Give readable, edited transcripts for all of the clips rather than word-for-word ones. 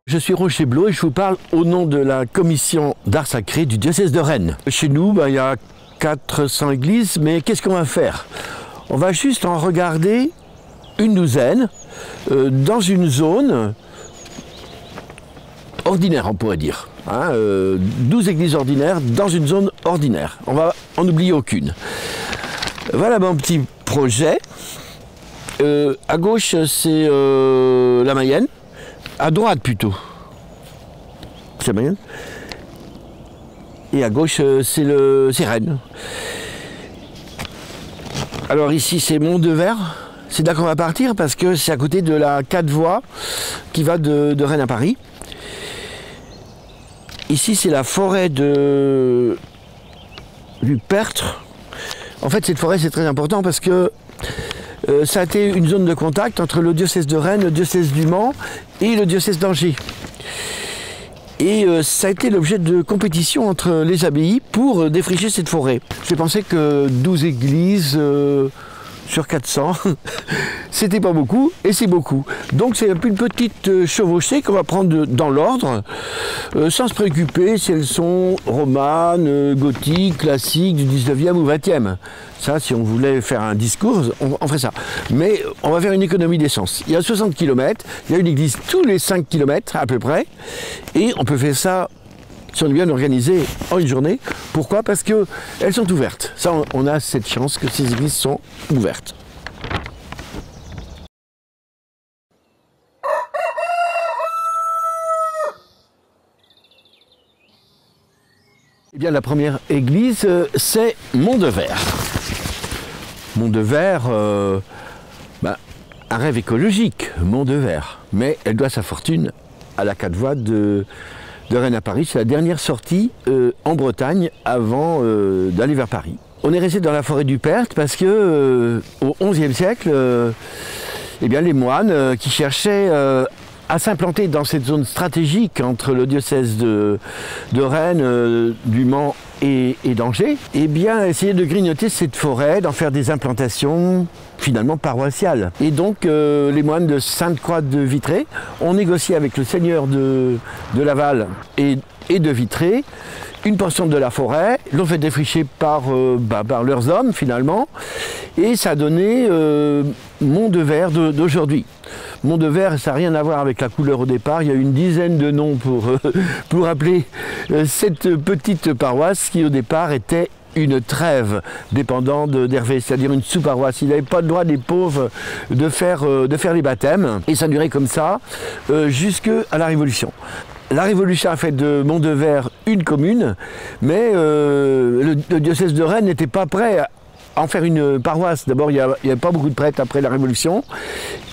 Je suis Roger Blot et je vous parle au nom de la commission d'art sacré du diocèse de Rennes. Chez nous, il y a 400 églises, mais qu'est-ce qu'on va faire? On va juste en regarder une douzaine dans une zone ordinaire, on pourrait dire. 12 églises ordinaires dans une zone ordinaire. On va en oublier aucune. Voilà mon petit projet. À gauche, c'est la Mayenne. À droite plutôt. C'est Mayenne. Et à gauche, c'est Rennes. Alors ici, c'est Mont-de-Vert. C'est là qu'on va partir parce que c'est à côté de la 4 voies qui va de Rennes à Paris. Ici, c'est la forêt du Pertre. En fait, cette forêt, c'est très important parce que ça a été une zone de contact entre le diocèse de Rennes, le diocèse du Mans et le diocèse d'Angers. Et ça a été l'objet de compétitions entre les abbayes pour défricher cette forêt. J'ai pensé que 12 églises sur 400, c'était pas beaucoup, et c'est beaucoup. Donc c'est une petite chevauchée qu'on va prendre dans l'ordre, sans se préoccuper si elles sont romanes, gothiques, classiques, du 19e ou 20e. Ça, si on voulait faire un discours, on ferait ça. Mais on va faire une économie d'essence. Il y a 60 km, il y a une église tous les 5 km à peu près, et on peut faire ça si on est bien organisé en une journée. Pourquoi? Parce qu'elles sont ouvertes. Ça, on a cette chance que ces églises sont ouvertes. Eh bien, la première église, c'est Mont-de-Vert. Mont-de-Vert, un rêve écologique, Mont-de-Vert. Mais elle doit sa fortune à la 4 voies de Rennes à Paris. C'est la dernière sortie en Bretagne avant d'aller vers Paris. On est resté dans la forêt du Perth parce que au XIe siècle, eh bien, les moines qui cherchaient à s'implanter dans cette zone stratégique entre le diocèse de Rennes, du Mans et d'Angers, eh bien, essayer de grignoter cette forêt, d'en faire des implantations finalement paroissiales. Et donc, les moines de Sainte-Croix de Vitré ont négocié avec le seigneur de Laval et de Vitré une portion de la forêt, l'ont fait défricher par leurs hommes finalement, et ça a donné Mont-de-Vert d'aujourd'hui. Mont-de-Vert, ça n'a rien à voir avec la couleur au départ. Il y a une dizaine de noms pour appeler cette petite paroisse qui au départ était une trêve dépendant d'Hervé, c'est-à-dire une sous-paroisse. Il n'avait pas le droit, les pauvres, de faire les baptêmes. Et ça durait comme ça jusqu'à la Révolution. La Révolution a fait de Mont-de-Vert une commune, mais le diocèse de Rennes n'était pas prêt à en faire une paroisse. D'abord, il n'y avait pas beaucoup de prêtres après la Révolution.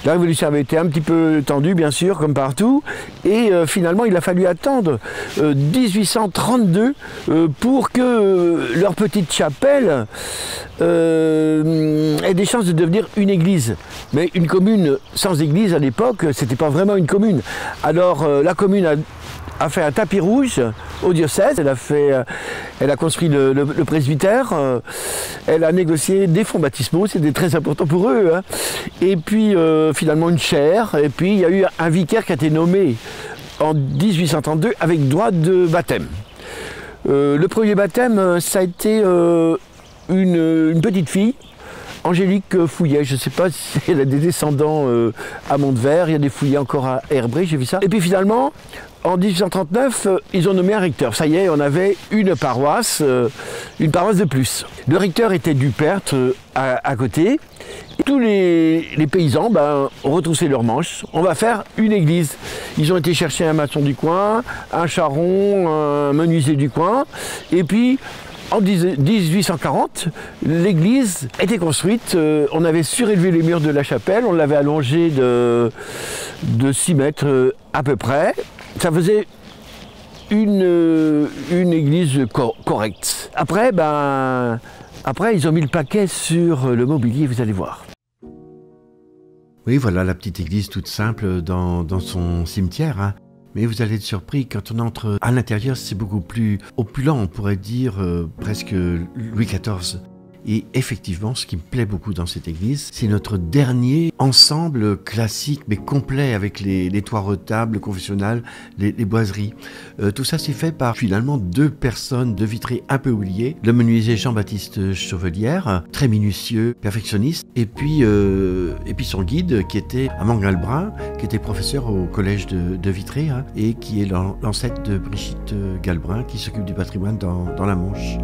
La Révolution avait été un petit peu tendue, bien sûr, comme partout. Et finalement, il a fallu attendre 1832 pour que leur petite chapelle ait des chances de devenir une église. Mais une commune sans église, à l'époque, c'était pas vraiment une commune. Alors, la commune a fait un tapis rouge au diocèse, elle a construit le presbytère, elle a négocié des fonds baptismaux, c'était très important pour eux, hein. Et puis finalement une chaire, et puis il y a eu un vicaire qui a été nommé en 1832 avec droit de baptême. Le premier baptême, ça a été une petite fille, Angélique Fouillet. Je ne sais pas si elle a des descendants à Mont-de-Vert, il y a des Fouillets encore à Herbré, j'ai vu ça. Et puis finalement, en 1839, ils ont nommé un recteur. Ça y est, on avait une paroisse de plus. Le recteur était du Perth à côté. Tous les paysans ont retroussé leurs manches. On va faire une église. Ils ont été chercher un maçon du coin, un charron, un menuisier du coin. Et puis, en 1840, l'église était construite. On avait surélevé les murs de la chapelle. On l'avait allongée de 6 mètres à peu près. Ça faisait une église correcte. Après, ils ont mis le paquet sur le mobilier, vous allez voir. Oui, voilà la petite église toute simple dans son cimetière, hein. Mais vous allez être surpris, quand on entre à l'intérieur, c'est beaucoup plus opulent, on pourrait dire presque Louis XIV. Et effectivement, ce qui me plaît beaucoup dans cette église, c'est notre dernier ensemble classique mais complet avec les toits retables, le confessionnal, les boiseries. Tout ça c'est fait par finalement deux personnes, deux vitrés un peu oubliés. Le menuisier Jean-Baptiste Chevelière, très minutieux, perfectionniste, et puis son guide qui était Armand Galbrin, qui était professeur au collège de Vitré, hein, et qui est l'ancêtre de Brigitte Galbrin, qui s'occupe du patrimoine dans la Manche.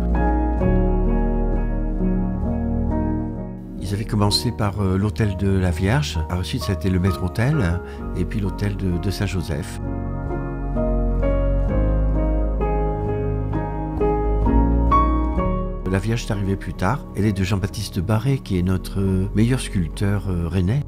Ils avaient commencé par l'hôtel de la Vierge, ensuite ça a été le maître-autel, et puis l'hôtel de Saint-Joseph. La Vierge est arrivée plus tard, elle est de Jean-Baptiste Barré, qui est notre meilleur sculpteur rennais.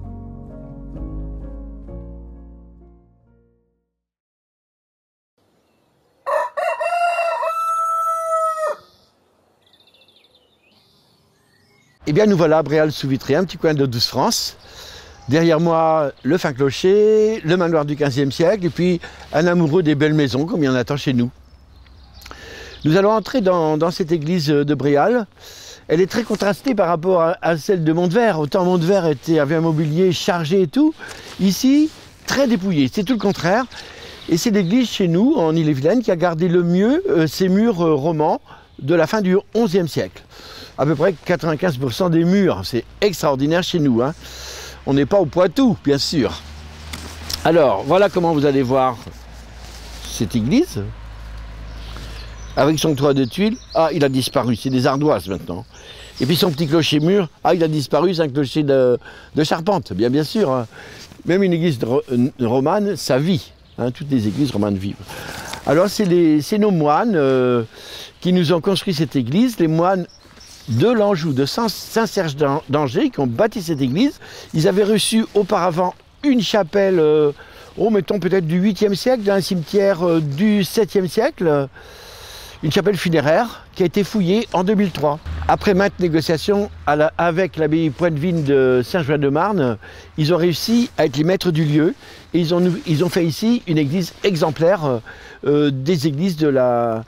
Eh bien nous voilà à Bréal-sous-Vitré, un petit coin de Douce-France. Derrière moi, le fin clocher, le manoir du XVe siècle, et puis un amoureux des belles maisons, comme il y en a tant chez nous. Nous allons entrer dans cette église de Bréal. Elle est très contrastée par rapport à celle de Montvert. Autant Montvert avait un mobilier chargé et tout. Ici, très dépouillé. C'est tout le contraire. Et c'est l'église chez nous, en Ille-et-Vilaine, qui a gardé le mieux ses murs romans de la fin du XIe siècle. À peu près 95% des murs. C'est extraordinaire chez nous, hein. On n'est pas au Poitou, bien sûr. Alors, voilà comment vous allez voir cette église. Avec son toit de tuiles. Ah, il a disparu, c'est des ardoises maintenant. Et puis son petit clocher-mur. Ah, il a disparu, c'est un clocher de charpente, bien sûr. Hein. Même une église romane, ça vit. Hein, toutes les églises romanes vivent. Alors, c'est nos moines qui nous ont construit cette église. Les moines de l'Anjou, de Saint-Serge d'Angers, qui ont bâti cette église. Ils avaient reçu auparavant une chapelle, mettons peut-être du 8e siècle, d'un cimetière du 7e siècle, une chapelle funéraire qui a été fouillée en 2003. Après maintes négociations avec l'abbaye Pointe-Vigne de Saint-Join-de-Marne, ils ont réussi à être les maîtres du lieu et ils ont fait ici une église exemplaire des églises de la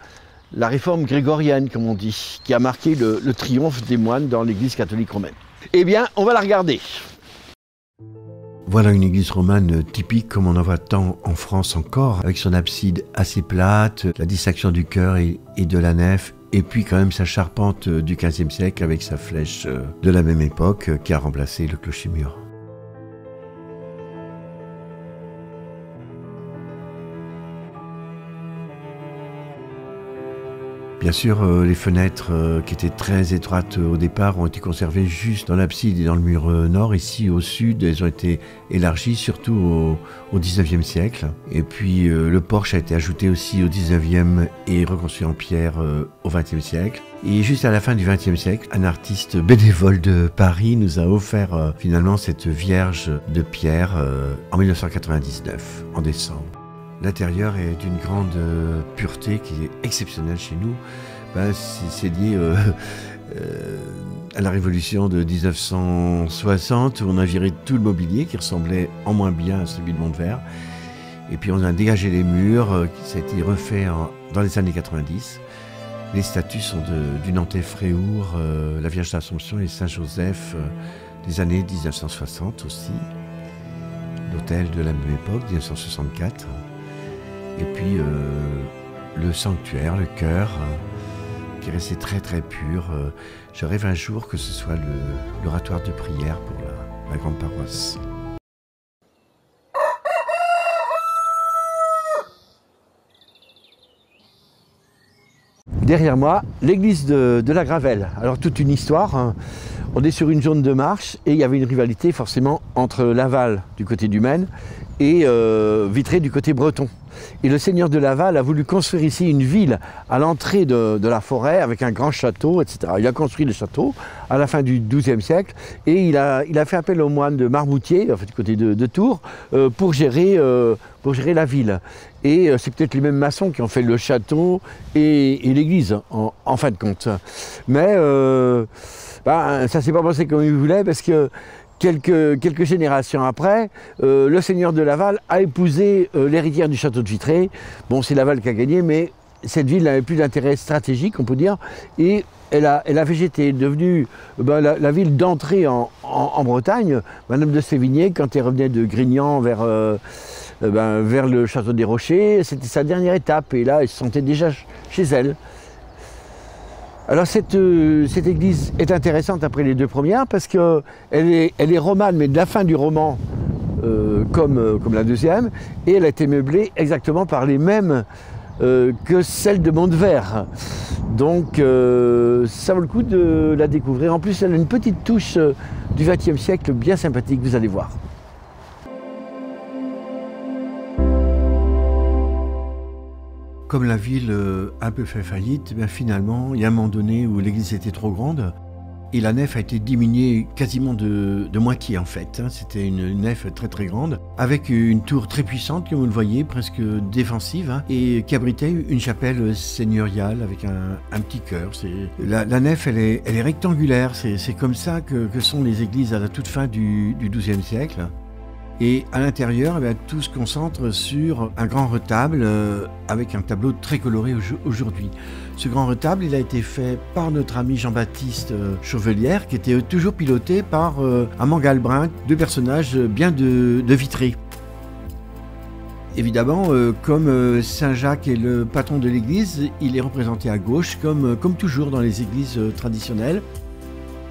réforme grégorienne, comme on dit, qui a marqué le triomphe des moines dans l'église catholique romaine. Eh bien, on va la regarder. Voilà une église romane typique comme on en voit tant en France encore, avec son abside assez plate, la distinction du chœur et de la nef, et puis quand même sa charpente du XVe siècle avec sa flèche de la même époque qui a remplacé le clocher-mur. Bien sûr, les fenêtres qui étaient très étroites au départ ont été conservées juste dans l'abside et dans le mur nord. Ici, au sud, elles ont été élargies, surtout au XIXe siècle. Et puis, le porche a été ajouté aussi au XIXe et reconstruit en pierre au XXe siècle. Et juste à la fin du XXe siècle, un artiste bénévole de Paris nous a offert finalement cette Vierge de pierre en 1999, en décembre. L'intérieur est d'une grande pureté qui est exceptionnelle chez nous. C'est lié à la révolution de 1960 où on a viré tout le mobilier qui ressemblait en moins bien à celui de Montvert. Et puis on a dégagé les murs, ça a été refait dans les années 90. Les statues sont du Nantais Fréour, la Vierge d'Assomption et Saint-Joseph des années 1960 aussi. L'hôtel de la même époque, 1964. Et puis le sanctuaire, le chœur, qui est resté très très pur. Je rêve un jour que ce soit l'oratoire de prière pour la grande paroisse. Derrière moi, l'église de la Gravelle. Alors toute une histoire, hein. On est sur une zone de marche et il y avait une rivalité forcément entre Laval du côté du Maine et Vitré du côté breton. Et le seigneur de Laval a voulu construire ici une ville à l'entrée de la forêt avec un grand château, etc. Il a construit le château à la fin du XIIe siècle et il a fait appel aux moines de Marmoutier, en fait, du côté de Tours, pour gérer la ville. Et c'est peut-être les mêmes maçons qui ont fait le château et l'église, en fin de compte. Mais ça ne s'est pas passé comme il voulait parce que quelques générations après, le seigneur de Laval a épousé l'héritière du château de Vitré. Bon, c'est Laval qui a gagné, mais cette ville n'avait plus d'intérêt stratégique, on peut dire, et elle a végété, devenue la ville d'entrée en Bretagne. Madame de Sévigné, quand elle revenait de Grignan vers le château des Rochers, c'était sa dernière étape, et là, elle se sentait déjà chez elle. Alors cette église est intéressante après les deux premières, parce qu'elle est romane, mais de la fin du roman, comme la deuxième, et elle a été meublée exactement par les mêmes que celle de Montvert. Donc ça vaut le coup de la découvrir. En plus, elle a une petite touche du XXe siècle bien sympathique, vous allez voir. Comme la ville a un peu fait faillite, ben finalement, il y a un moment donné où l'église était trop grande et la nef a été diminuée quasiment de moitié en fait. C'était une nef très très grande avec une tour très puissante, comme vous le voyez, presque défensive, et qui abritait une chapelle seigneuriale avec un petit chœur. La nef, elle est rectangulaire, c'est comme ça que sont les églises à la toute fin du XIIe siècle. Et à l'intérieur, tout se concentre sur un grand retable avec un tableau très coloré aujourd'hui. Ce grand retable, il a été fait par notre ami Jean-Baptiste Chauvelière, qui était toujours piloté par Amand Galbrin, deux personnages bien de Vitré. Évidemment, comme Saint-Jacques est le patron de l'église, il est représenté à gauche, comme toujours dans les églises traditionnelles.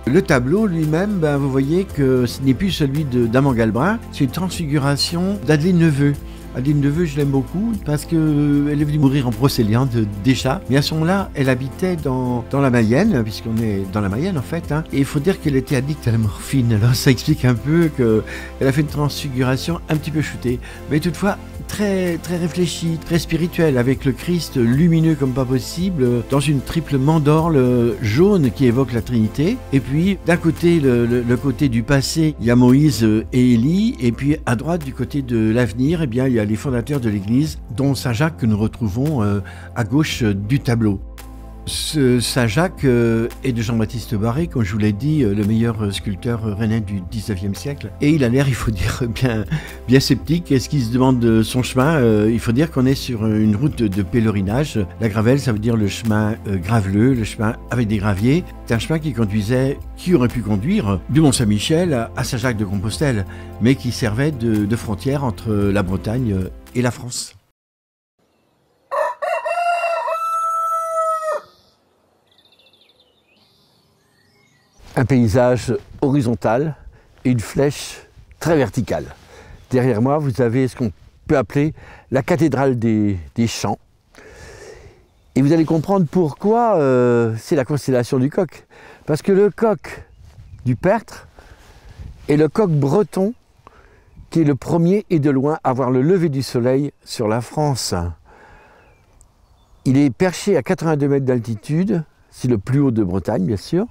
Le tableau lui-même, vous voyez que ce n'est plus celui d'Amand Galbrin, c'est une transfiguration d'Adeline Neveu. Adeline Neveu, je l'aime beaucoup parce qu'elle est venue mourir en Brocéliande déjà. Mais à ce moment-là, elle habitait dans la Mayenne, puisqu'on est dans la Mayenne en fait. Et il faut dire qu'elle était addicte à la morphine. Alors ça explique un peu qu'elle a fait une transfiguration un petit peu shootée. Mais toutefois, très, très réfléchie, très spirituelle, avec le Christ lumineux comme pas possible, dans une triple mandorle jaune qui évoque la Trinité. Et puis, d'un côté, le côté du passé, il y a Moïse et Élie. Et puis, à droite, du côté de l'avenir, eh bien, il y a les fondateurs de l'Église, dont Saint-Jacques que nous retrouvons à gauche du tableau. Ce Saint-Jacques est de Jean-Baptiste Barré, comme je vous l'ai dit, le meilleur sculpteur rennais du XIXe siècle. Et il a l'air, il faut dire, bien sceptique. Est-ce qu'il se demande de son chemin? Il faut dire qu'on est sur une route de pèlerinage. La gravelle, ça veut dire le chemin graveleux, le chemin avec des graviers. C'est un chemin qui aurait pu conduire du Mont-Saint-Michel à Saint-Jacques-de-Compostelle, mais qui servait de frontière entre la Bretagne et la France. Un paysage horizontal et une flèche très verticale. Derrière moi, vous avez ce qu'on peut appeler la cathédrale des Champs. Et vous allez comprendre pourquoi c'est la constellation du coq. Parce que le coq du Tertre est le coq breton qui est le premier et de loin à voir le lever du soleil sur la France. Il est perché à 82 mètres d'altitude, c'est le plus haut de Bretagne bien sûr,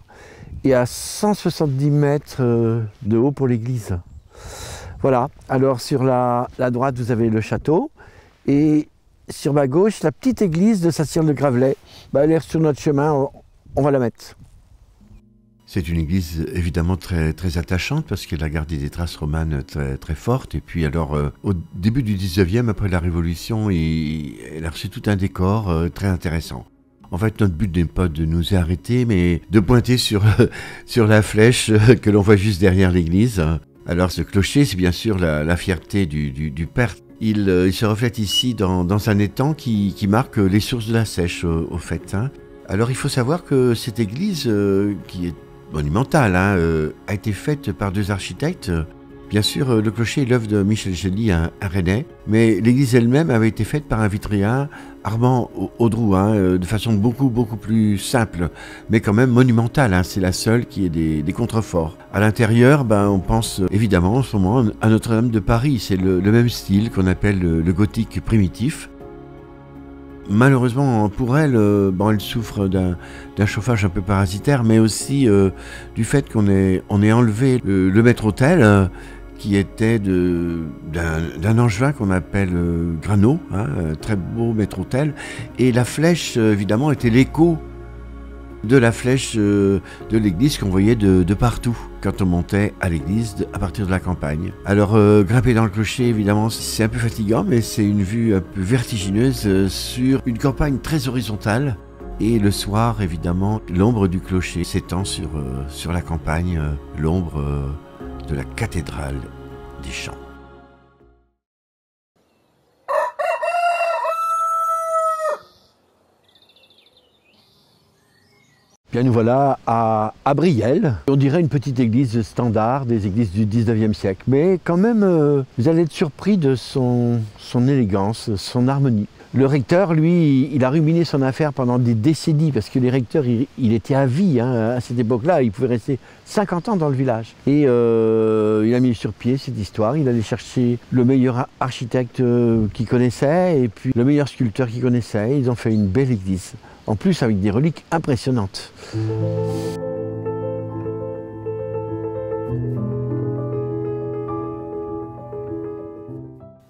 et à 170 mètres de haut pour l'église. Voilà, alors sur la droite vous avez le château, et sur ma gauche la petite église de Saint-Cyr-le-Gravelet. Elle est sur notre chemin, on va la mettre. C'est une église évidemment très, très attachante parce qu'elle a gardé des traces romanes très, très fortes. Et puis alors au début du 19e, après la Révolution, elle a reçu tout un décor très intéressant. En fait, notre but n'est pas de nous arrêter, mais de pointer sur la flèche que l'on voit juste derrière l'église. Alors ce clocher, c'est bien sûr la fierté du Tertre. Il se reflète ici dans un étang qui marque les sources de la Seiche, au fait. Alors il faut savoir que cette église, qui est monumentale, a été faite par deux architectes. Bien sûr, le clocher est l'œuvre de Michel Gély, un Rennais, mais l'église elle-même avait été faite par un vitréen, Armand Audroux, de façon beaucoup plus simple, mais quand même monumentale. C'est la seule qui ait des contreforts. À l'intérieur, on pense évidemment en ce moment à Notre-Dame de Paris. C'est le même style qu'on appelle le gothique primitif. Malheureusement pour elle, elle souffre d'un chauffage un peu parasitaire, mais aussi du fait qu'on ait enlevé le maître-autel qui était d'un angevin qu'on appelle Grano, un très beau maître-autel, et la flèche évidemment était l'écho de la flèche de l'église qu'on voyait de partout quand on montait à l'église à partir de la campagne. Alors grimper dans le clocher, évidemment, c'est un peu fatigant, mais c'est une vue un peu vertigineuse sur une campagne très horizontale. Et le soir, évidemment, l'ombre du clocher s'étend sur la campagne, l'ombre de la cathédrale des Champs. Bien, nous voilà à Brielle. On dirait une petite église standard des églises du 19e siècle. Mais quand même, vous allez être surpris de son élégance, son harmonie. Le recteur, lui, il a ruminé son affaire pendant des décennies parce que les recteurs, il était à vie à cette époque-là. Il pouvait rester 50 ans dans le village. Et il a mis sur pied cette histoire. Il allait chercher le meilleur architecte qu'il connaissait et puis le meilleur sculpteur qu'il connaissait. Ils ont fait une belle église. En plus, avec des reliques impressionnantes.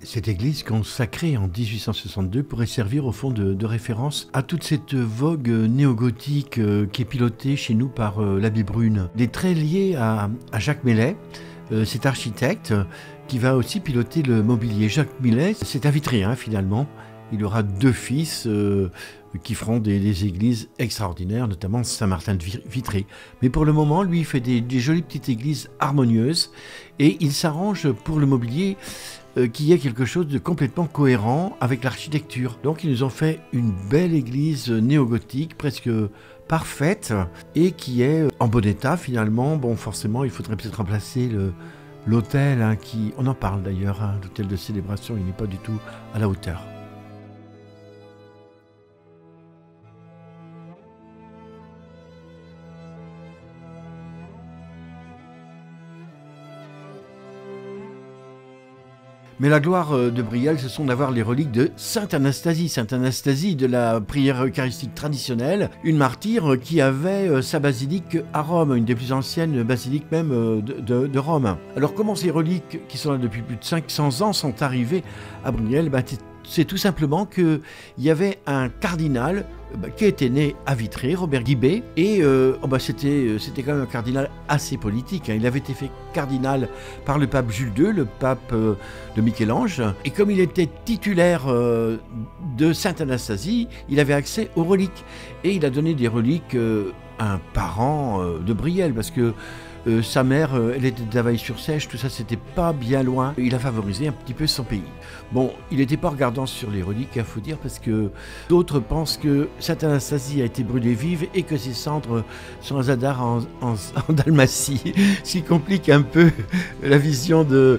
Cette église consacrée en 1862 pourrait servir au fond de référence à toute cette vogue néo-gothique qui est pilotée chez nous par l'abbé Brune. Des traits liés à Jacques Millet, cet architecte qui va aussi piloter le mobilier. Jacques Millet, c'est un vitrien finalement. Il aura deux fils qui feront des églises extraordinaires, notamment Saint-Martin de Vitré. Mais pour le moment, lui, il fait des jolies petites églises harmonieuses et il s'arrange pour le mobilier qu'il y ait quelque chose de complètement cohérent avec l'architecture. Donc ils nous ont fait une belle église néo-gothique, presque parfaite, et qui est en bon état finalement. Bon, forcément, il faudrait peut-être remplacer l'autel, on en parle d'ailleurs, l'autel de célébration, il n'est pas du tout à la hauteur. Mais la gloire de Brielle, ce sont d'avoir les reliques de Sainte Anastasie. Sainte Anastasie de la prière eucharistique traditionnelle, une martyre qui avait sa basilique à Rome, une des plus anciennes basiliques même de Rome. Alors comment ces reliques, qui sont là depuis plus de 500 ans, sont arrivées à Brielle? C'est tout simplement qu'il y avait un cardinal qui était né à Vitré, Robert Guibé, et c'était quand même un cardinal assez politique. Il avait été fait cardinal par le pape Jules II, le pape de Michel-Ange, et comme il était titulaire de Sainte Anastasie, il avait accès aux reliques, et il a donné des reliques à un parent de Brielle, parce que sa mère, elle était d'Availle-sur-Seiche, tout ça, c'était pas bien loin. Il a favorisé un petit peu son pays. Bon, il n'était pas regardant sur les reliques, il faut dire, parce que d'autres pensent que Sainte Anastasie a été brûlée vive et que ses cendres sont à Zadar en Dalmatie, ce qui complique un peu la vision de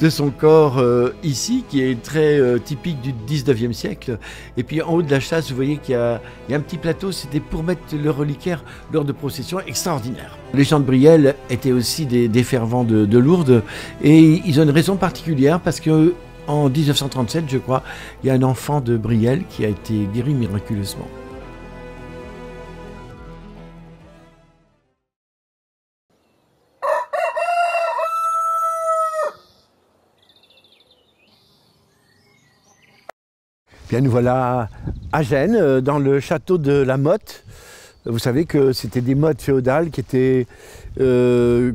son corps ici, qui est très typique du 19e siècle. Et puis en haut de la chasse, vous voyez qu'il y a un petit plateau, c'était pour mettre le reliquaire lors de processions extraordinaires. Les gens de Brielle étaient aussi des fervents de Lourdes, et ils ont une raison particulière parce que en 1937, je crois, il y a un enfant de Brielle qui a été guéri miraculeusement. Bien, nous voilà à Gênes, dans le château de la Motte. Vous savez que c'était des mottes féodales qui étaient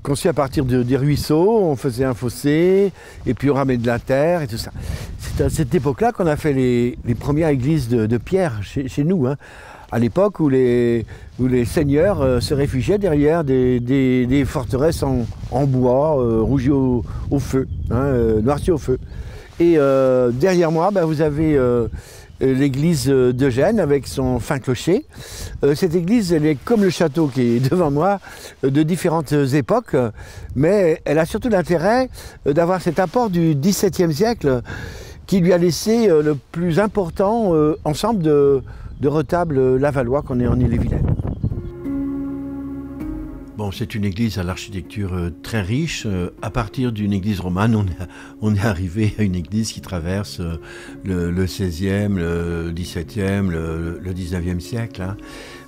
conçues à partir des ruisseaux. On faisait un fossé et puis on ramenait de la terre et tout ça. C'est à cette époque-là qu'on a fait les premières églises de pierre chez nous. À l'époque où les seigneurs se réfugiaient derrière des forteresses en bois, rougies au feu, noircies au feu. Et derrière moi, vous avez l'église de Gênes avec son fin clocher. Cette église, elle est comme le château qui est devant moi, de différentes époques, mais elle a surtout l'intérêt d'avoir cet apport du XVIIe siècle qui lui a laissé le plus important ensemble de retables lavallois qu'on ait en Ille-et-Vilaine. Bon, c'est une église à l'architecture très riche. À partir d'une église romane, on est arrivé à une église qui traverse le 16e, le 17e, le 19e siècle.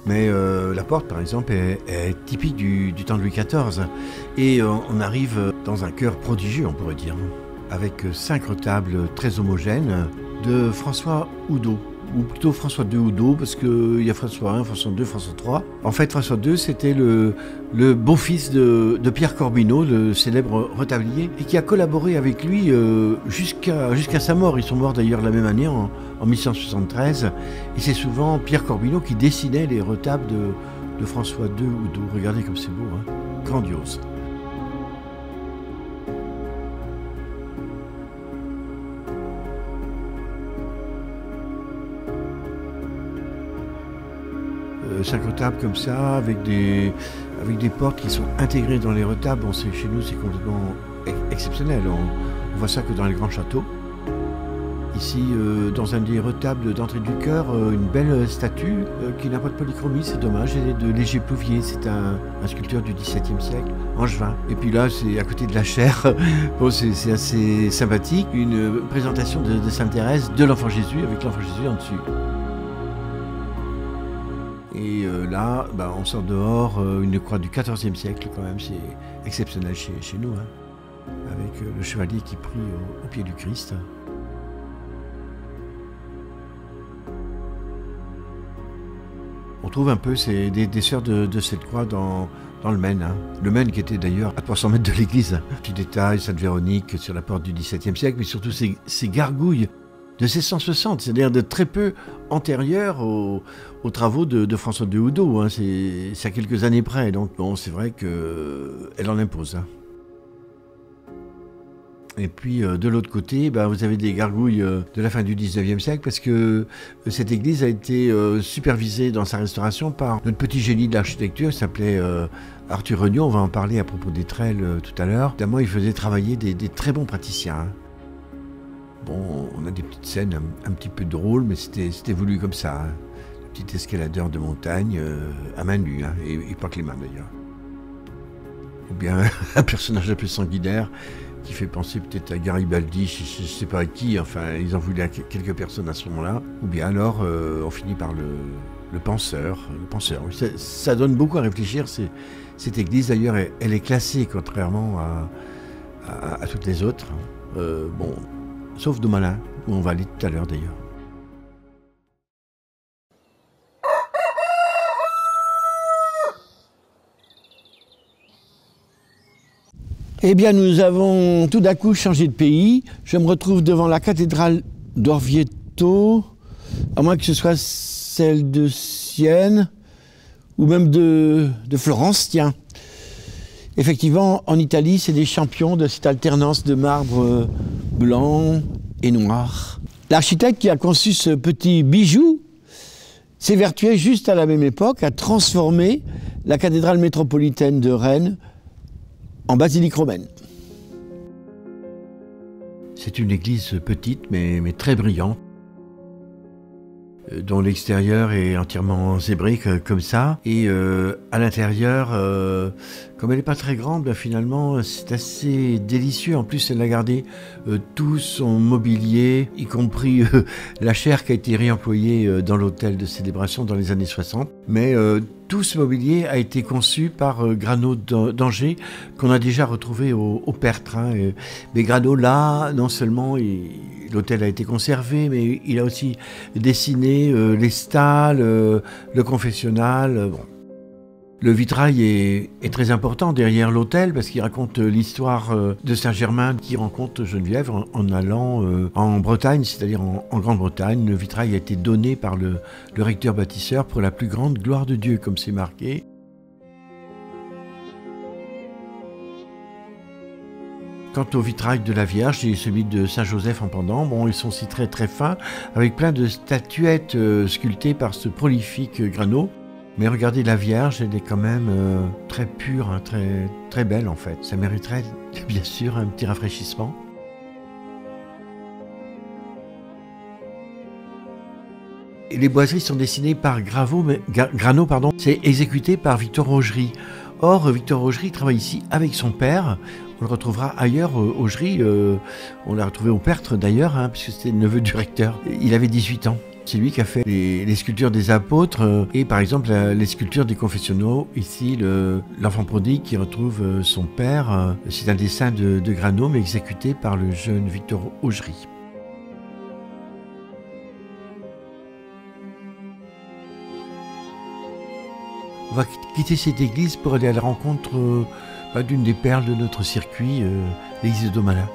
Mais la porte, par exemple, est typique du temps de Louis XIV. Et on arrive dans un chœur prodigieux, on pourrait dire, avec 5 retables très homogènes de François Oudot. ou plutôt François II Oudot, parce qu'il y a François I, François II, François III. En fait, François II, c'était le beau-fils de Pierre Corbineau, le célèbre retablier, et qui a collaboré avec lui jusqu'à sa mort. Ils sont morts d'ailleurs la même année, en 1173, et c'est souvent Pierre Corbineau qui dessinait les retables de François II Oudot. Regardez comme c'est beau, hein. Grandiose. Cinq retables comme ça, avec des portes qui sont intégrées dans les retables. Bon, chez nous, c'est complètement exceptionnel. On voit ça que dans les grands châteaux. Ici, dans un des retables d'entrée du chœur, une belle statue qui n'a pas de polychromie, c'est dommage. Elle est de Léger Plouvier, c'est un sculpteur du XVIIe siècle, angevin. Et puis là, c'est à côté de la chaire. Bon, c'est assez sympathique. Une présentation de Sainte Thérèse, de l'Enfant Jésus, avec l'Enfant Jésus en dessus. Et là, on sort dehors, une croix du XIVe siècle quand même, c'est exceptionnel chez nous, hein, avec le chevalier qui prie au pied du Christ. On trouve un peu des sœurs de cette croix dans le Maine. Hein. Le Maine qui était d'ailleurs à 300 mètres de l'église. Petit détail, Sainte Véronique sur la porte du XVIIe siècle, mais surtout ces gargouilles de 1660, c'est-à-dire de très peu antérieures aux travaux de François II Oudot. Hein. C'est à quelques années près, donc bon, c'est vrai qu'elle en impose. Hein. Et puis de l'autre côté, vous avez des gargouilles de la fin du XIXe siècle, parce que cette église a été supervisée dans sa restauration par notre petit génie de l'architecture, qui s'appelait Arthur Regnault. On va en parler à propos des trelles tout à l'heure. Notamment, il faisait travailler des très bons praticiens. Hein. Bon, on a des petites scènes un petit peu drôles, mais c'était voulu comme ça. Hein. Le petit escaladeur de montagne à main nue, hein, et pas que les mains d'ailleurs. Ou bien un personnage un peu sanguinaire qui fait penser peut-être à Garibaldi, je ne sais pas à qui, enfin ils en voulaient à quelques personnes à ce moment-là. Ou bien alors on finit par le penseur. Ça donne beaucoup à réfléchir. Cette église d'ailleurs, elle est classée contrairement à toutes les autres. Bon. Sauf Domalin, où on va aller tout à l'heure d'ailleurs. Eh bien, nous avons tout d'un coup changé de pays. Je me retrouve devant la cathédrale d'Orvieto, à moins que ce soit celle de Sienne, ou même de Florence, tiens. Effectivement, en Italie, c'est des champions de cette alternance de marbre blanc et noir. L'architecte qui a conçu ce petit bijou s'évertuait juste à la même époque à transformer la cathédrale métropolitaine de Rennes en basilique romaine. C'est une église petite mais très brillante, dont l'extérieur est entièrement zébré comme ça, et à l'intérieur, comme elle n'est pas très grande, finalement c'est assez délicieux. En plus, elle a gardé tout son mobilier, y compris la chaire qui a été réemployée dans l'hôtel de célébration dans les années 60. Mais tout ce mobilier a été conçu par Grano d'Angers, qu'on a déjà retrouvé au Pertre. Hein. Mais Grano, là, non seulement l'hôtel a été conservé, mais il a aussi dessiné les stalles, le confessionnal. Bon. Le vitrail est très important derrière l'hôtel, parce qu'il raconte l'histoire de Saint-Germain qui rencontre Geneviève en allant en Bretagne, c'est-à-dire en Grande-Bretagne. Le vitrail a été donné par le recteur bâtisseur pour la plus grande gloire de Dieu, comme c'est marqué. Quant au vitrail de la Vierge et celui de Saint-Joseph en pendant, bon, ils sont aussi très très fins, avec plein de statuettes sculptées par ce prolifique Grano. Mais regardez, la Vierge, elle est quand même très pure, hein, très belle en fait. Ça mériterait bien sûr un petit rafraîchissement. Et les boiseries sont dessinées par Grano, c'est exécuté par Victor Augery. Or, Victor Augery travaille ici avec son père. On le retrouvera ailleurs, Augery. On l'a retrouvé au Pertre d'ailleurs, hein, puisque c'était le neveu du recteur. Il avait 18 ans. C'est lui qui a fait les sculptures des apôtres et par exemple les sculptures des confessionnaux. Ici, l'enfant prodigue qui retrouve son père. C'est un dessin de Grano, mais exécuté par le jeune Victor Augery. On va quitter cette église pour aller à la rencontre d'une des perles de notre circuit, l'église de Domala.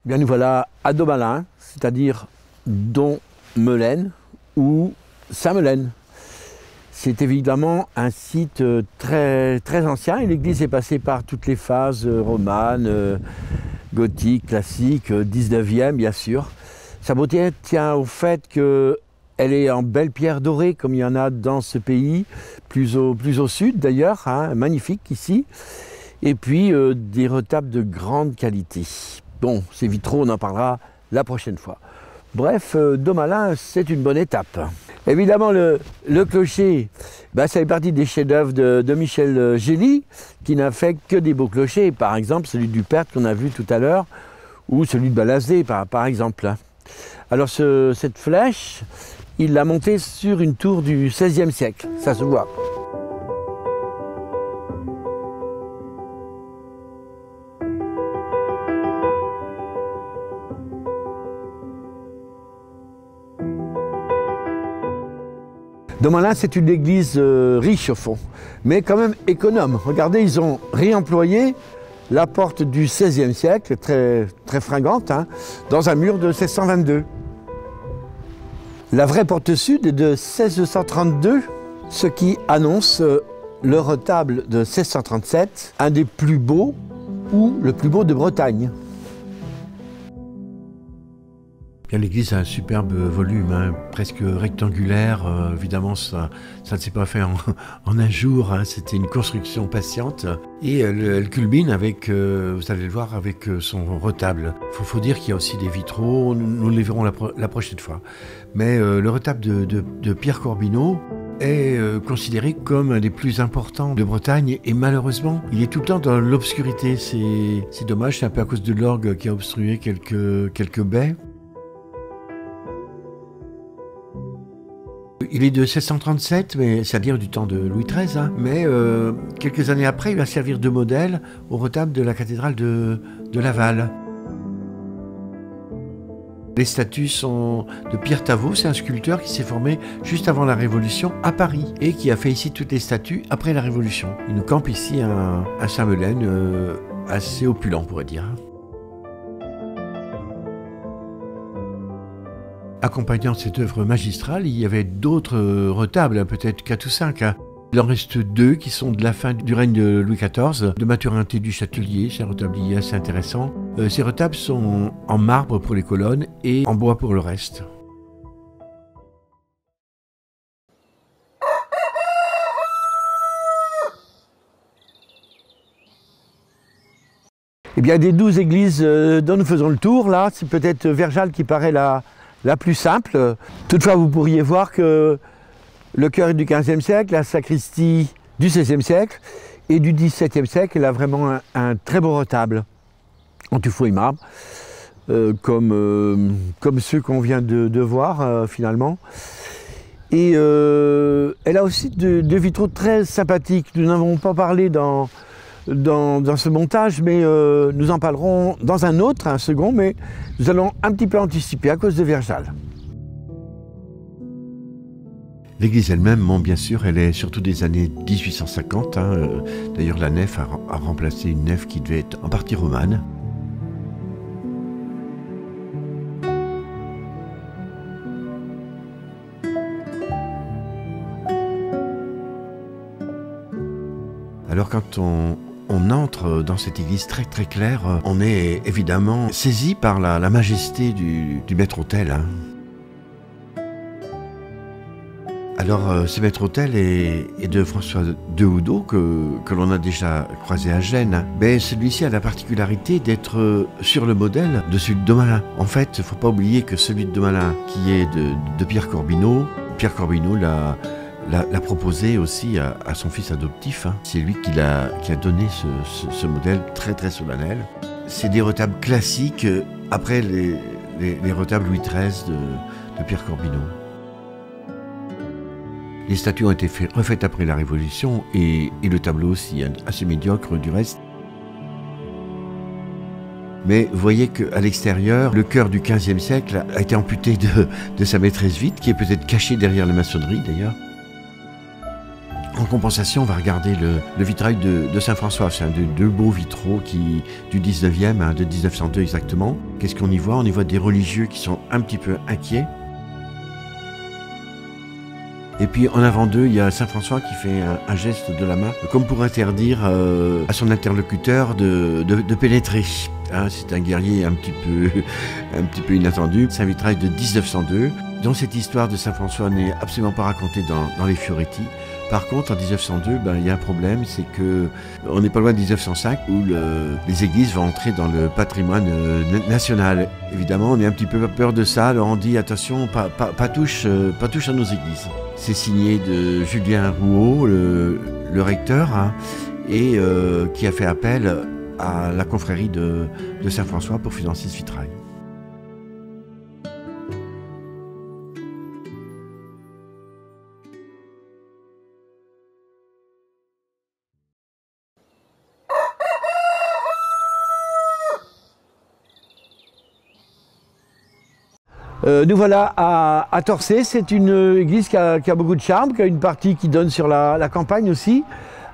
Bien, nous voilà à Domala, c'est-à-dire Dommelène ou Saint-Melaine. C'est évidemment un site très ancien et l'église est passée par toutes les phases romanes, gothiques, classiques, 19e bien sûr. Sa beauté tient au fait qu'elle est en belle pierre dorée comme il y en a dans ce pays, plus au sud d'ailleurs, hein, magnifique ici. Et puis des retables de grande qualité. Bon, ces vitraux, on en parlera la prochaine fois. Bref, Domala, c'est une bonne étape. Évidemment, le clocher, ça fait partie des chefs-d'œuvre de Michel Gély, qui n'a fait que des beaux clochers. Par exemple, celui du Perth qu'on a vu tout à l'heure, ou celui de Balazé, par exemple. Alors, cette flèche, il l'a montée sur une tour du XVIe siècle, ça se voit. Domala, c'est une église riche au fond, mais quand même économe. Regardez, ils ont réemployé la porte du XVIe siècle, très fringante, hein, dans un mur de 1622. La vraie porte sud est de 1632, ce qui annonce le retable de 1637, un des plus beaux ou le plus beau de Bretagne. L'église a un superbe volume, hein, presque rectangulaire. Évidemment, ça ne s'est pas fait en un jour, hein, c'était une construction patiente. Et elle culmine avec, vous allez le voir, avec son retable. Il faut dire qu'il y a aussi des vitraux, nous les verrons la prochaine fois. Mais le retable de Pierre Corbineau est considéré comme un des plus importants de Bretagne et malheureusement, il est tout le temps dans l'obscurité. C'est dommage, c'est un peu à cause de l'orgue qui a obstrué quelques baies. Il est de 1637, c'est-à-dire du temps de Louis XIII, hein, mais quelques années après, il va servir de modèle au retable de la cathédrale de Laval. Les statues sont de Pierre Tavot, c'est un sculpteur qui s'est formé juste avant la Révolution à Paris et qui a fait ici toutes les statues après la Révolution. Il nous campe ici un Saint-Melaine assez opulent, on pourrait dire. Accompagnant cette œuvre magistrale, il y avait d'autres retables, peut-être 4 ou 5. Hein. Il en reste 2 qui sont de la fin du règne de Louis XIV, de Mathurin-Thé du Châtelier, c'est un retablier assez intéressant. Ces retables sont en marbre pour les colonnes et en bois pour le reste. Eh bien, des 12 églises dont nous faisons le tour, là, c'est peut-être Verjal qui paraît la plus simple. Toutefois, vous pourriez voir que le chœur est du XVe siècle, la sacristie du XVIe siècle et du XVIIe siècle, elle a vraiment un très beau retable en tuffeau et marbre, comme ceux qu'on vient de voir finalement. Et elle a aussi de vitraux très sympathiques. Nous n'avons pas parlé dans ce montage, mais nous en parlerons dans un autre, un second, mais nous allons un petit peu anticiper à cause de Verjal. L'église elle-même, bon, bien sûr, elle est surtout des années 1850. Hein, d'ailleurs, la nef a remplacé une nef qui devait être en partie romane. Alors quand on entre dans cette église très claire, on est évidemment saisi par la majesté du maître-autel. Hein. Alors ce maître-autel est de François de Houdot que l'on a déjà croisé à Gênes. Mais celui-ci a la particularité d'être sur le modèle de celui de Domala. En fait, il ne faut pas oublier que celui de Domala qui est de Pierre Corbineau l'a proposé aussi à son fils adoptif. Hein. C'est lui qui a donné ce modèle très solennel. C'est des retables classiques après les retables Louis XIII de Pierre Corbineau. Les statues ont été refaites après la Révolution et le tableau aussi, assez médiocre du reste. Mais vous voyez qu'à l'extérieur, le chœur du XVe siècle a été amputé de sa maîtresse vitre, qui est peut-être cachée derrière la maçonnerie d'ailleurs. En compensation, on va regarder le vitrail de Saint-François. C'est un de deux beaux vitraux du 19e, de 1902 exactement. Qu'est-ce qu'on y voit? On y voit des religieux qui sont un petit peu inquiets. Et puis en avant d'eux, il y a Saint-François qui fait un geste de la main, comme pour interdire à son interlocuteur de pénétrer. Hein, c'est un guerrier un petit peu inattendu. C'est un vitrail de 1902. Dans cette histoire de Saint-François n'est absolument pas racontée dans les Fioretti. Par contre, en 1902, il y a un problème, c'est que on n'est pas loin de 1905 où les églises vont entrer dans le patrimoine national. Évidemment, on est un petit peu peur de ça, alors on dit attention, pas touche à nos églises. C'est signé de Julien Rouault, le recteur, hein, et qui a fait appel à la confrérie de Saint-François pour financer ce vitrail. Nous voilà à Torcé. C'est une église qui a beaucoup de charme, qui a une partie qui donne sur la campagne aussi.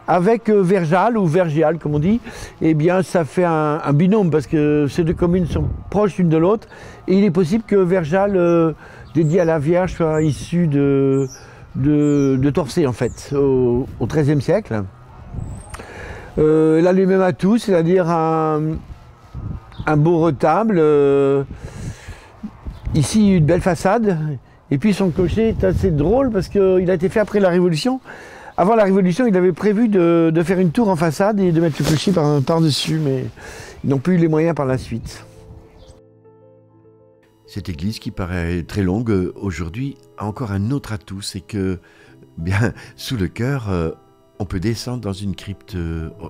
Avec Verjal, ou Vergial comme on dit, eh bien ça fait un binôme parce que ces deux communes sont proches l'une de l'autre. Et il est possible que Verjal, dédié à la Vierge, soit issu de Torcé en fait, au XIIIe siècle. Elle a les mêmes atouts, c'est-à-dire un beau retable. Ici, une belle façade, et puis son clocher est assez drôle parce qu'il a été fait après la Révolution. Avant la Révolution, il avait prévu de faire une tour en façade et de mettre le clocher par-dessus, mais ils n'ont plus eu les moyens par la suite. Cette église qui paraît très longue aujourd'hui a encore un autre atout, c'est que bien sous le chœur, on peut descendre dans une crypte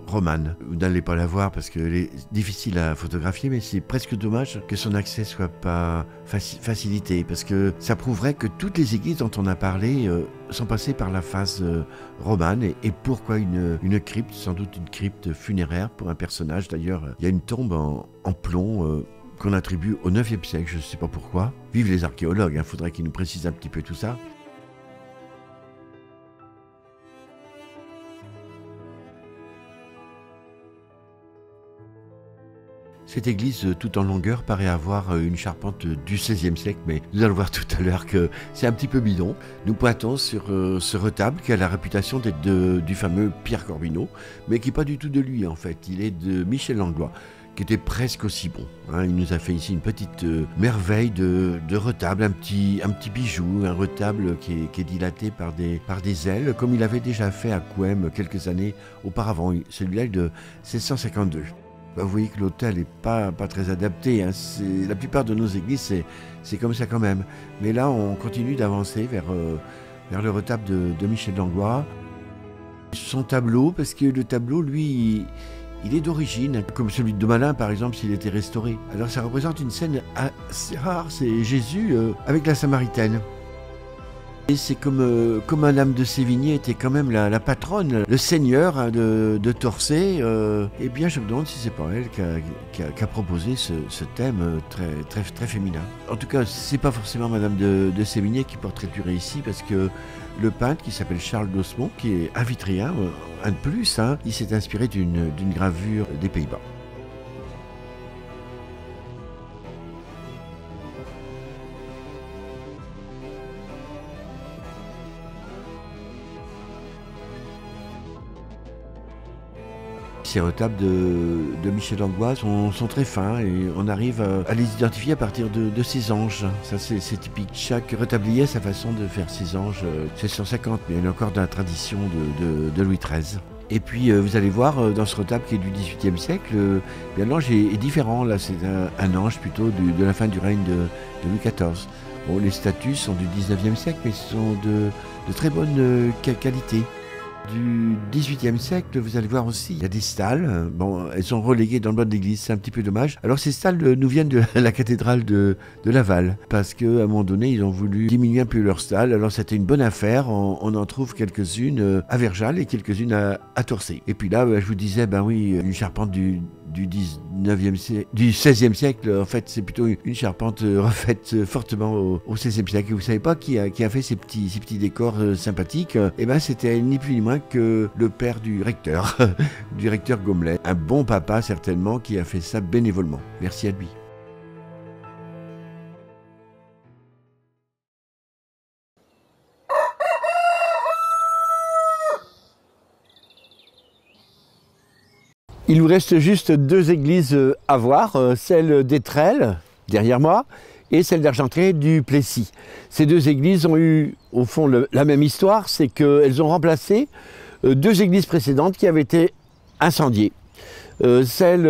romane. Vous n'allez pas la voir parce qu'elle est difficile à photographier, mais c'est presque dommage que son accès soit pas facilité, parce que ça prouverait que toutes les églises dont on a parlé sont passées par la phase romane. Et pourquoi une crypte? Sans doute une crypte funéraire pour un personnage. D'ailleurs, il y a une tombe en plomb qu'on attribue au IXe siècle, je ne sais pas pourquoi. Vive les archéologues, il faudrait qu'ils nous précisent un petit peu tout ça. Cette église, tout en longueur, paraît avoir une charpente du XVIe siècle, mais nous allons voir tout à l'heure que c'est un petit peu bidon. Nous pointons sur ce retable qui a la réputation d'être du fameux Pierre Corbineau, mais qui n'est pas du tout de lui en fait. Il est de Michel Langlois, qui était presque aussi bon. Il nous a fait ici une petite merveille de retable, un petit bijou, un retable qui est dilaté par des ailes, comme il avait déjà fait à Couham quelques années auparavant. Celui-là est de 1652. Vous voyez que l'hôtel n'est pas très adapté. La plupart de nos églises, c'est comme ça quand même. Mais là, on continue d'avancer vers le retable de Michel Langlois. Son tableau, parce que le tableau, lui, il est d'origine, comme celui de Malin, par exemple, s'il était restauré. Alors ça représente une scène assez rare, c'est Jésus avec la Samaritaine. Et c'est comme Madame de Sévigné était quand même la patronne, le seigneur de Torcé. Eh bien, je me demande si c'est pas elle qui a proposé ce thème très féminin. En tout cas, c'est pas forcément Madame de Sévigné qui portraiturée ici, parce que le peintre qui s'appelle Charles d'Osmond, qui est un vitréen, un de plus, il s'est inspiré d'une gravure des Pays-Bas. Ces retables de Michel Langlois sont très fins et on arrive à les identifier à partir de ces anges. Ça, c'est typique. Chaque retablier a sa façon de faire ses anges. C'est 150, mais il y en a encore dans la tradition de Louis XIII. Et puis vous allez voir dans ce retable qui est du XVIIIe siècle, l'ange est différent. Là, c'est un ange plutôt de la fin du règne de Louis XIV. Bon, les statues sont du XIXe siècle, mais sont de très bonne qualité. Du XVIIIe siècle, vous allez voir aussi, il y a des stalles. Bon, elles sont reléguées dans le bas de l'église, c'est un petit peu dommage. Alors ces stalles nous viennent de la cathédrale de Laval, parce qu'à un moment donné, ils ont voulu diminuer un peu leurs stalles. Alors c'était une bonne affaire, on en trouve quelques-unes à Verjal et quelques-unes à Torcé. Et puis là, je vous disais, oui, une charpente du du 19e siècle, du 16e siècle. En fait, c'est plutôt une charpente refaite fortement au 16e siècle. Et vous savez pas qui a fait ces petits décors sympathiques? Eh ben, c'était ni plus ni moins que le père du recteur, du recteur Gomelet. Un bon papa, certainement, qui a fait ça bénévolement. Merci à lui. Il nous reste juste deux églises à voir, celle d'Étrelles, derrière moi, et celle d'Argentré du Plessis. Ces deux églises ont eu, au fond, la même histoire, c'est qu'elles ont remplacé deux églises précédentes qui avaient été incendiées. Celle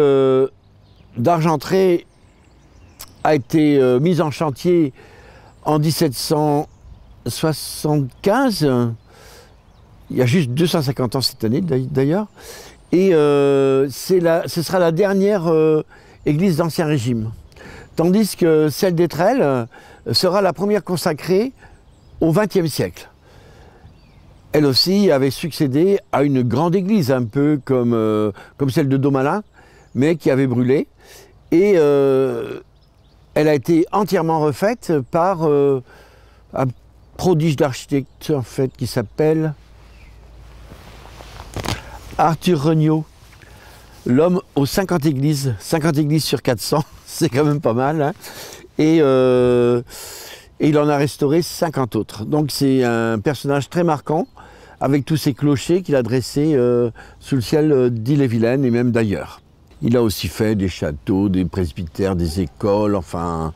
d'Argentré a été mise en chantier en 1775, il y a juste 250 ans cette année d'ailleurs. Et ce sera la dernière église d'Ancien Régime. Tandis que celle d'Étrelles sera la première consacrée au XXe siècle. Elle aussi avait succédé à une grande église, un peu comme celle de Daumalin, mais qui avait brûlé. Et elle a été entièrement refaite par un prodige d'architecte en fait, qui s'appelle Arthur Regnault, l'homme aux 50 églises sur 400, c'est quand même pas mal. Hein. Et il en a restauré 50 autres. Donc c'est un personnage très marquant, avec tous ces clochers qu'il a dressés sous le ciel d'Ille-et-Vilaine et même d'ailleurs. Il a aussi fait des châteaux, des presbytères, des écoles, enfin,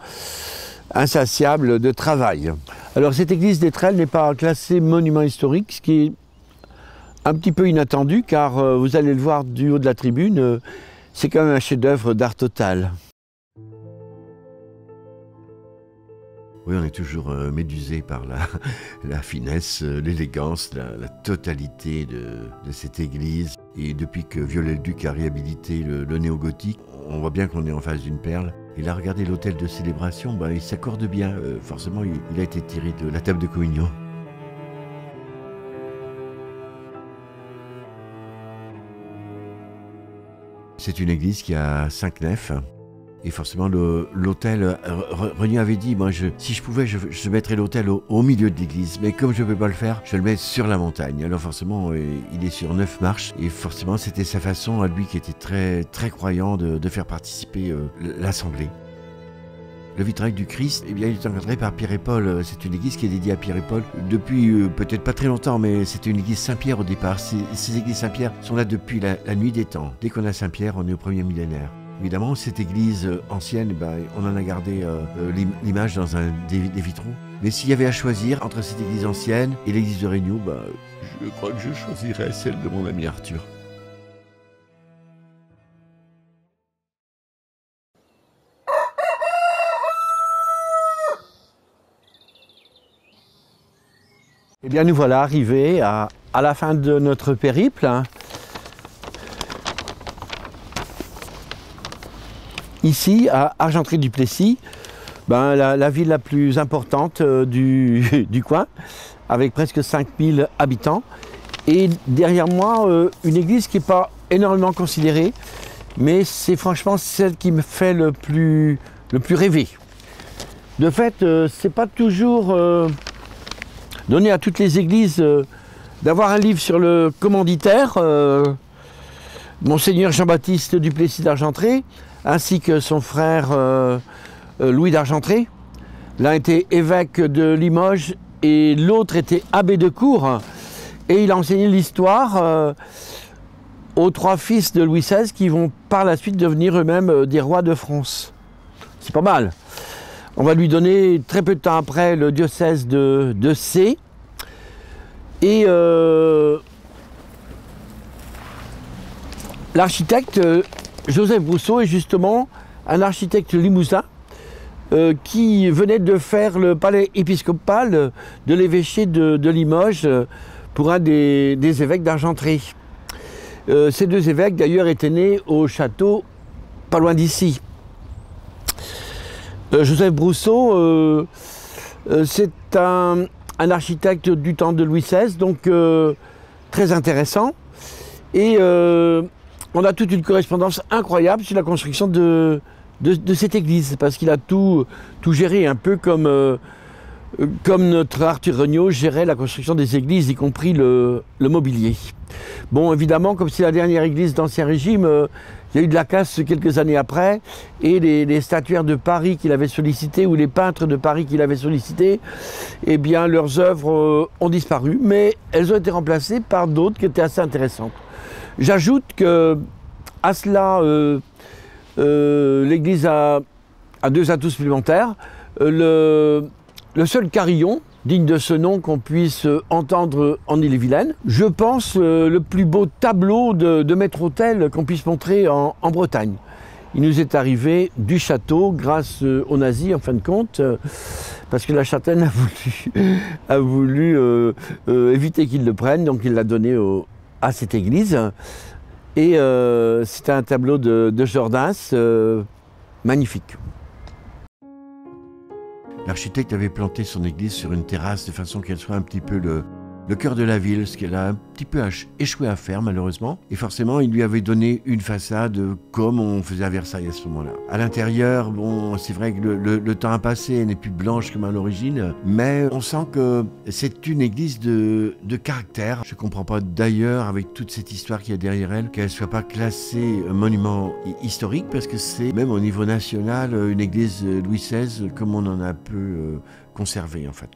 insatiable de travail. Alors cette église d'Étrelles n'est pas classée monument historique, ce qui est un petit peu inattendu, car vous allez le voir du haut de la tribune, c'est quand même un chef-d'œuvre d'art total. Oui, on est toujours médusé par la finesse, l'élégance, la totalité de cette église. Et depuis que Viollet-le-Duc a réhabilité le néo-gothique, on voit bien qu'on est en face d'une perle. Et là, regardez l'autel de célébration, ben, il s'accorde bien. Forcément, il a été tiré de la table de communion. C'est une église qui a 5 nefs. Et forcément, l'autel, Regnault avait dit, moi, si je pouvais, je mettrais l'autel au milieu de l'église. Mais comme je ne peux pas le faire, je le mets sur la montagne. Alors forcément, il est sur 9 marches. Et forcément, c'était sa façon, à lui qui était très, très croyant, de faire participer l'assemblée. Le vitrail du Christ, eh bien, il est encadré par Pierre et Paul. C'est une église qui est dédiée à Pierre et Paul depuis peut-être pas très longtemps, mais c'était une église Saint-Pierre au départ. Ces églises Saint-Pierre sont là depuis la nuit des temps. Dès qu'on a Saint-Pierre, on est au 1er millénaire. Évidemment, cette église ancienne, on en a gardé l'image dans des vitraux. Mais s'il y avait à choisir entre cette église ancienne et l'église de Regnault, je crois que je choisirais celle de mon ami Arthur. Eh bien, nous voilà arrivés à la fin de notre périple. Ici, à Argentré du Plessis, la ville la plus importante du coin, avec presque 5000 habitants. Et derrière moi, une église qui n'est pas énormément considérée, mais c'est franchement celle qui me fait le plus rêver. De fait, c'est pas toujours donné à toutes les églises d'avoir un livre sur le commanditaire, Monseigneur Jean-Baptiste du Plessis d'Argentré, ainsi que son frère Louis d'Argentré. L'un était évêque de Limoges et l'autre était abbé de Cours. Et il a enseigné l'histoire aux 3 fils de Louis XVI qui vont par la suite devenir eux-mêmes des rois de France. C'est pas mal. On va lui donner très peu de temps après le diocèse de C. Et l'architecte Joseph Brousseau est justement un architecte limousin qui venait de faire le palais épiscopal de l'évêché de Limoges pour un des évêques d'Argentré. Ces 2 évêques d'ailleurs étaient nés au château pas loin d'ici. Joseph Brousseau, c'est un architecte du temps de Louis XVI, donc très intéressant. Et on a toute une correspondance incroyable sur la construction de cette église, parce qu'il a tout géré, un peu comme notre Arthur Regnault gérait la construction des églises, y compris le mobilier. Bon, évidemment, comme c'est la dernière église d'Ancien Régime, il y a eu de la casse quelques années après, et les statuaires de Paris qu'il avait sollicités, ou les peintres de Paris qu'il avait sollicités, eh bien, leurs œuvres ont disparu, mais elles ont été remplacées par d'autres qui étaient assez intéressantes. J'ajoute que à cela, l'église a deux atouts supplémentaires. Le seul carillon digne de ce nom qu'on puisse entendre en Ille-et-Vilaine. Je pense le plus beau tableau de maître-autel qu'on puisse montrer en Bretagne. Il nous est arrivé du château grâce aux nazis en fin de compte, parce que la châtaigne a voulu éviter qu'ils le prennent, donc il l'a donné à cette église. Et c'était un tableau de Jordaens, magnifique. L'architecte avait planté son église sur une terrasse de façon qu'elle soit un petit peu le cœur de la ville, ce qu'elle a un petit peu échoué à faire malheureusement. Et forcément, il lui avait donné une façade comme on faisait à Versailles à ce moment-là. À l'intérieur, bon, c'est vrai que le temps a passé, elle n'est plus blanche comme à l'origine, mais on sent que c'est une église de caractère. Je ne comprends pas d'ailleurs, avec toute cette histoire qu'il y a derrière elle, qu'elle ne soit pas classée monument historique, parce que c'est même au niveau national une église Louis XVI comme on en a peu conservé en fait.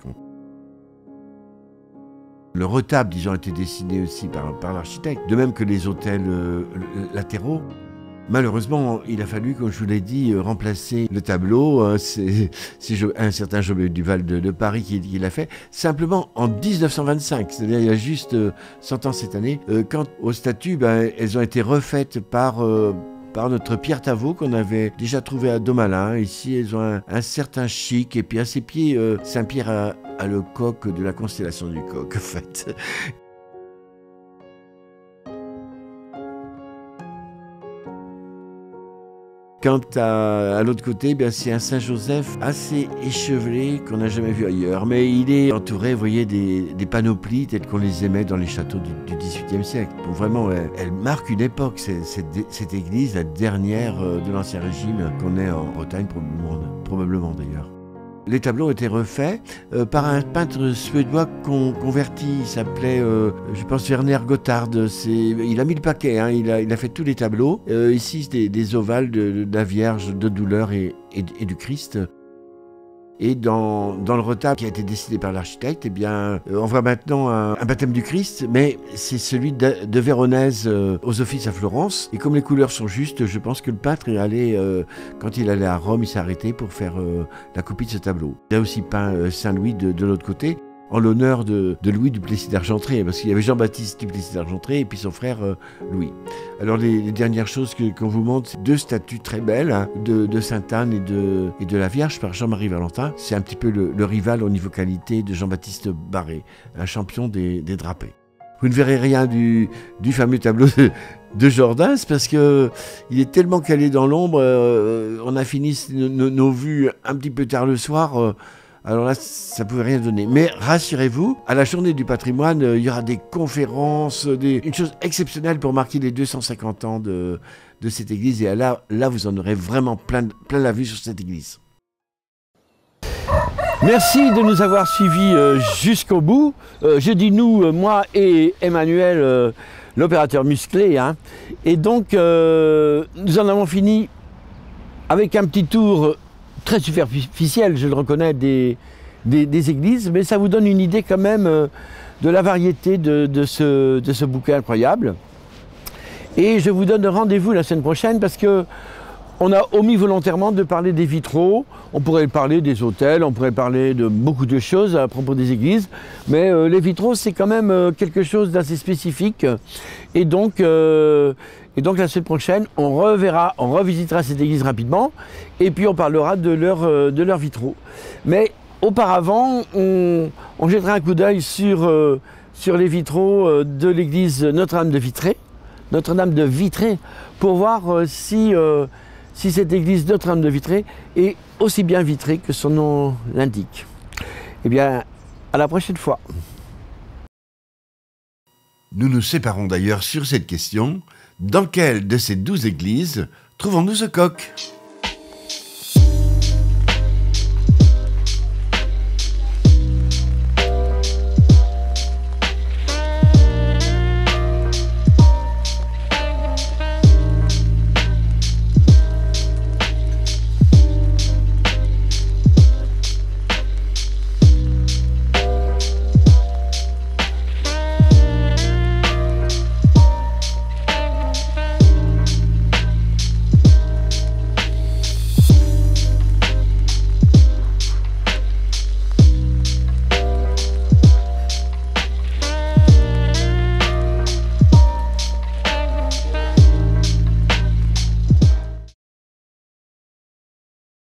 Le retable, disons, a été dessiné aussi par l'architecte, de même que les autels latéraux. Malheureusement, il a fallu, comme je vous l'ai dit, remplacer le tableau. C'est un certain Jobert Duval de Paris qui l'a fait, simplement en 1925, c'est-à-dire il y a juste 100 ans cette année. Quant aux statues, elles ont été refaites par notre Pierre Tavot qu'on avait déjà trouvé à Domalin. Ici, elles ont un certain chic, et puis à ses pieds, Saint-Pierre a le coq de la constellation du coq, en fait. Quant à l'autre côté, c'est un Saint-Joseph assez échevelé qu'on n'a jamais vu ailleurs. Mais il est entouré, vous voyez, des panoplies telles qu'on les aimait dans les châteaux du XVIIIe siècle. Donc vraiment, elle marque une époque, cette église, la dernière de l'Ancien Régime qu'on ait en Bretagne, probablement d'ailleurs. Les tableaux ont été refaits par un peintre suédois converti, il s'appelait, je pense, Werner Gotthard. Il a mis le paquet, hein, il a fait tous les tableaux. Ici, des ovales de la Vierge, de douleur et du Christ. Et dans le retable qui a été décidé par l'architecte, on voit maintenant un baptême du Christ, mais c'est celui de Véronèse aux Offices à Florence. Et comme les couleurs sont justes, je pense que le peintre est allé, quand il allait à Rome, il s'est arrêté pour faire la copie de ce tableau. Il a aussi peint Saint-Louis de l'autre côté, en l'honneur de Louis du Plessis d'Argentré, parce qu'il y avait Jean-Baptiste du Plessis d'Argentré et puis son frère Louis. Alors les dernières choses qu'on vous montre, c'est deux statues très belles, hein, de Sainte-Anne et de la Vierge par Jean-Marie Valentin. C'est un petit peu le rival au niveau qualité de Jean-Baptiste Barré, un champion des drapés. Vous ne verrez rien du fameux tableau de Jordaens parce qu'il est tellement calé dans l'ombre, on a fini nos vues un petit peu tard le soir. Alors là, ça ne pouvait rien donner. Mais rassurez-vous, à la journée du patrimoine, il y aura des conférences, une chose exceptionnelle pour marquer les 250 ans de cette église. Et là, vous en aurez vraiment plein la vue sur cette église. Merci de nous avoir suivis jusqu'au bout. Je dis nous, moi et Emmanuel, l'opérateur musclé. Hein. Et donc, nous en avons fini avec un petit tour très superficiel, je le reconnais, des églises, mais ça vous donne une idée quand même de la variété de ce bouquin incroyable. Et je vous donne rendez-vous la semaine prochaine parce que on a omis volontairement de parler des vitraux. On pourrait parler des autels, on pourrait parler de beaucoup de choses à propos des églises, mais les vitraux, c'est quand même quelque chose d'assez spécifique. Et donc la semaine prochaine, on revisitera cette église rapidement, et puis on parlera de leurs vitraux. Mais auparavant, on jettera un coup d'œil sur les vitraux de l'église Notre-Dame de Vitré, pour voir si cette église Notre-Dame de Vitré est aussi bien vitrée que son nom l'indique. Eh bien, à la prochaine fois. Nous nous séparons d'ailleurs sur cette question Dans quelle de ces 12 églises trouvons-nous ce coq ?